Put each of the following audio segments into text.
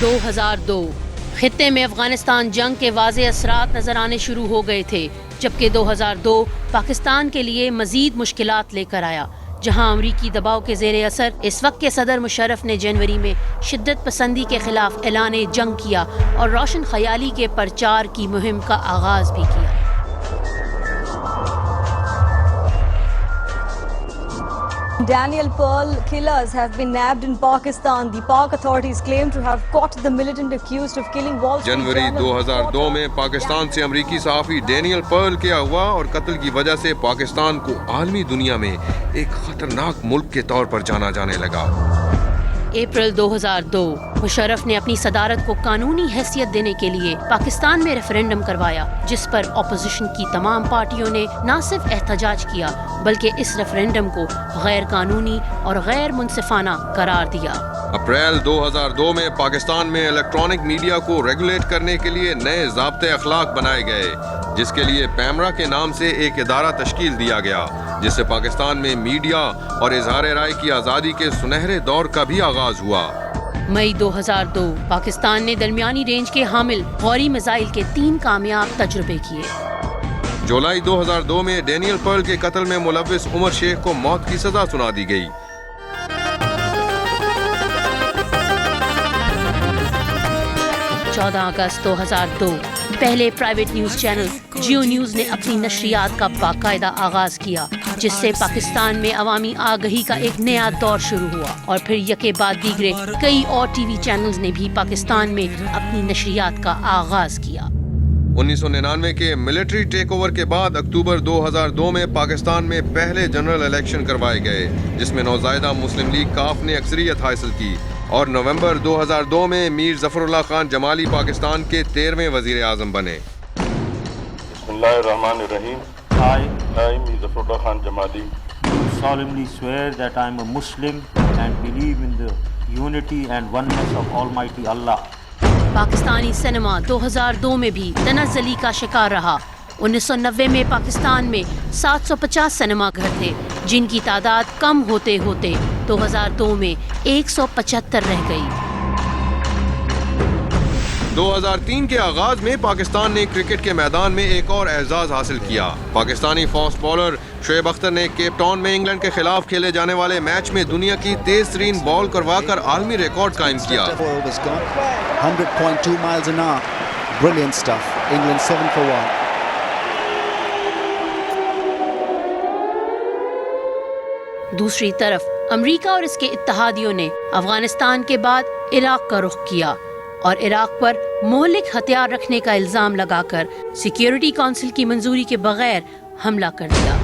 2002 خطے میں افغانستان جنگ کے واضح اثرات نظر آنے شروع ہو گئے تھے، جبکہ 2002 پاکستان کے لیے مزید مشکلات لے کر آیا، جہاں امریکی دباؤ کے زیر اثر اس وقت کے صدر مشرف نے جنوری میں شدت پسندی کے خلاف اعلان جنگ کیا اور روشن خیالی کے پرچار کی مہم کا آغاز بھی کیا۔ Daniel Pearl killers have been nabbed in Pakistan. The Pak authorities claim to have caught the militant accused of killing Wall Street January journalist 2002 میں پاکستان سے امریکی صحافی ڈینیل پرل کیا ہوا اور قتل کی وجہ سے پاکستان کو عالمی دنیا میں ایک خطرناک ملک کے طور پر جانا جانے لگا۔ اپریل 2002 مشرف نے اپنی صدارت کو قانونی حیثیت دینے کے لیے پاکستان میں ریفرینڈم کروایا، جس پر اپوزیشن کی تمام پارٹیوں نے نہ صرف احتجاج کیا بلکہ اس ریفرینڈم کو غیر قانونی اور غیر منصفانہ قرار دیا۔ اپریل 2002 میں پاکستان میں الیکٹرانک میڈیا کو ریگولیٹ کرنے کے لیے نئے ضابطے اخلاق بنائے گئے، جس کے لیے پیمرا کے نام سے ایک ادارہ تشکیل دیا گیا، جس سے پاکستان میں میڈیا اور اظہار رائے کی آزادی کے سنہرے دور کا بھی آغاز ہوا۔ مئی 2002 پاکستان نے درمیانی رینج کے حامل غوری میزائل کے 3 کامیاب تجربے کیے۔ جولائی 2002 میں ڈینیل پرل کے قتل میں ملوث عمر شیخ کو موت کی سزا سنا دی گئی۔ 14 اگست 2002 پہلے private news channel Geo news نے اپنی نشریات کا باقاعدہ آغاز کیا، جس سے پاکستان میں عوامی آگہی کا ایک نیا دور شروع ہوا، اور پھر یکے بعد دیگرے کئی اور ٹی وی چینلز نے بھی پاکستان میں اپنی نشریات کا آغاز کیا۔ 1999 کے ملٹری ٹیک اوور کے بعد اکتوبر 2002 میں پاکستان میں پہلے جنرل الیکشن کروائے گئے، جس میں نوزائیدہ مسلم لیگ کاف نے اکثریت حاصل کی، اور نومبر 2002 میں میر ظفر اللہ خان جمالی پاکستان کے 13ویں وزیر اعظم بنے۔ بسم اللہ الرحمن الرحیم۔ I, Mir Zafar Allah Khan Jamali, solemnly swear that I am a Muslim and believe in the unity and oneness of Almighty Allah. Pakistani cinema 2002 میں بھی تنزلی کا شکار رہا۔ 1990 میں پاکستان میں 750 سینما گھر تھے، جن کی تعداد کم ہوتے ہوتے 2002 میں 175 رہ گئی۔ 2003 کے آغاز میں پاکستان نے کرکٹ کے میدان میں ایک اور اعزاز حاصل کیا۔ پاکستانی فاسٹ بالر شعیب اختر نے کیپ ٹاؤن میں انگلینڈ کے خلاف کھیلے جانے والے میچ میں دنیا کی تیز ترین بال کروا کر عالمی ریکارڈ قائم کیا۔ 100.2 miles an hour. Brilliant stuff. England 7 for 1. دوسری طرف امریکہ اور اس کے اتحادیوں نے افغانستان کے بعد عراق کا رخ کیا اور عراق پر مہلک ہتھیار رکھنے کا الزام لگا کر سیکیورٹی کونسل کی منظوری کے بغیر حملہ کر دیا۔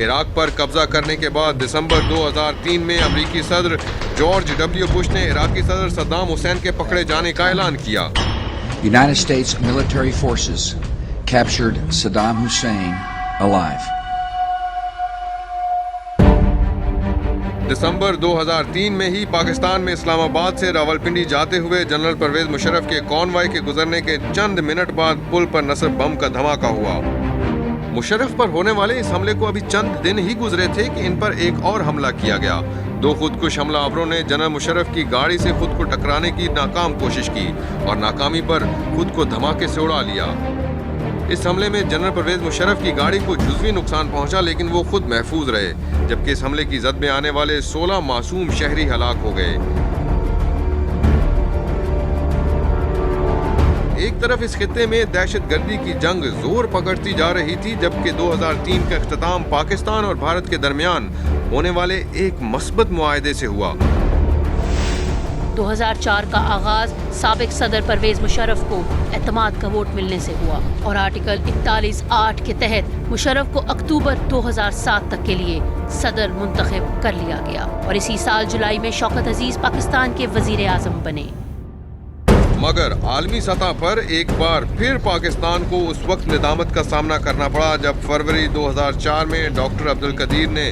عراق پر قبضہ کرنے کے بعد دسمبر 2003 میں امریکی صدر جارج ڈبلیو بش نے عراقی صدر صدام حسین کے پکڑے جانے کا اعلان کیا۔ United States military forces captured Saddam Hussein alive. دسمبر 2003 میں ہی پاکستان میں اسلام آباد سے راولپنڈی جاتے ہوئے جنرل پرویز مشرف کے کانوائے کے گزرنے کے چند منٹ بعد پل پر نصب بم کا دھماکہ ہوا۔ مشرف پر ہونے والے اس حملے کو ابھی چند دن ہی گزرے تھے کہ ان پر ایک اور حملہ کیا گیا۔ 2 خودکش حملہ آوروں نے جنرل مشرف کی گاڑی سے خود کو ٹکرانے کی ناکام کوشش کی اور ناکامی پر خود کو دھماکے سے اڑا لیا۔ اس حملے میں جنرل پرویز مشرف کی گاڑی کو جزوی نقصان پہنچا، لیکن وہ خود محفوظ رہے، جبکہ اس حملے کی زد میں آنے والے 16 معصوم شہری ہلاک ہو گئے۔ ایک طرف اس خطے میں دہشت گردی کی جنگ زور پکڑتی جا رہی تھی، جبکہ 2003 کا اختتام پاکستان اور بھارت کے درمیان ہونے والے ایک مثبت معاہدے سے ہوا۔ 2004 کا آغاز سابق صدر پرویز مشرف کو اعتماد کا ووٹ ملنے سے ہوا اور آرٹیکل 41(8) کے تحت مشرف کو اکتوبر 2007 تک کے لیے صدر منتخب کر لیا گیا اور اسی سال جولائی میں شوکت عزیز پاکستان کے وزیر اعظم بنے۔ مگر عالمی سطح پر ایک بار پھر پاکستان کو اس وقت ندامت کا سامنا کرنا پڑا جب فروری 2004 میں ڈاکٹر عبدالقدیر نے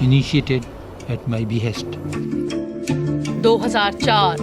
initiated at my behest. 2004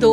2